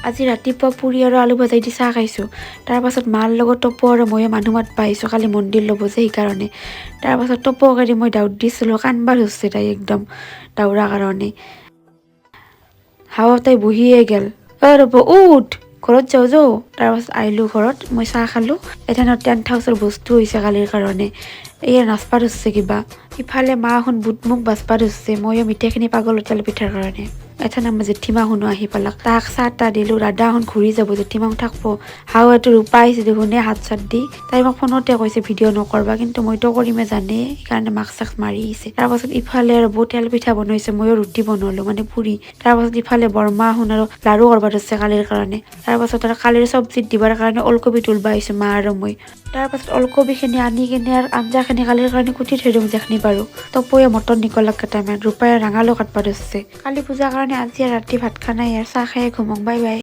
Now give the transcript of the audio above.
আজি ৰাতিপুৱা পুৰি আৰু আলু ভাজাই দি চাহ খাইছোঁ। তাৰপাছত মাৰ লগত টপু আৰু ময়ে মানুহ মাতিব আহিছোঁ কালি মন্দিৰ ল'ব যে সেইকাৰণে। তাৰপাছত টপুক এৰি মই দাউদ দিছিলোঁ, কান্দবা ধৰছে তাই একদম দাউৰা কাৰণে। হাৱা তাই বহিয়ে গেল। ৰ'ব উঠ, ঘৰত যাওঁ যাওঁ। তাৰপাছত আহিলোঁ ঘৰত, মই চাহ খালোঁ। এথেনত টেণ্ট হাউচৰ বস্তু হৈছে কালিৰ কাৰণে। এয়া নাচপা ধৰছে কিবা। ইফালে মাহঁত বুট মুগ বাচবা ধৰছে, ময়ো মিঠাইখিনি পাগল তেল পিঠাৰ কাৰণে। এথেন আমাৰ জেঠীমাহঁতো আহি পালাক, তাক চাহ তাহ দিলোঁ। দাদাহঁত ঘূৰি যাব, জেঠীমাহঁত থাকবো। হাৱাটো ৰূপা আহিছে দেখোনে হাত চাত দি। তাই মোক ফোনতে কৈছে ভিডিঅ' নকৰবা, কিন্তু মইতো কৰিমে জানে, সেইকাৰণে মাস্ক চাস্ক মাৰি আহিছে। তাৰপাছত ইফালে আৰু বৌ তেল পিঠা বনাইছে, ময়ো ৰুটি বনালোঁ মানে পুৰি। তাৰপাছত ইফালে বৰমাহঁত আৰু লাৰু কৰবা ধৰছে কালিৰ কাৰণে। তাৰপাছত আৰু কালিৰ চব্জিত দিবাৰ কাৰণে ওলকবি তুলবা আহিছোঁ মা আৰু মই। তাৰপাছত ওলকবিখিনি আনি কিনে আৰু আঞ্জাখিনি কালিৰ কাৰণে কুটি থৈ দিওঁ যেখনি পাৰোঁ। টপুৱে মটন নিকলাক কেইটামান, ৰূপাই ৰাঙালাও কাটবা ধৰছে। কালি পূজাৰ কাৰণে আজি ৰাতি ভাত খা নাই আৰু চাহ খাই ঘুমক, বাই বাই।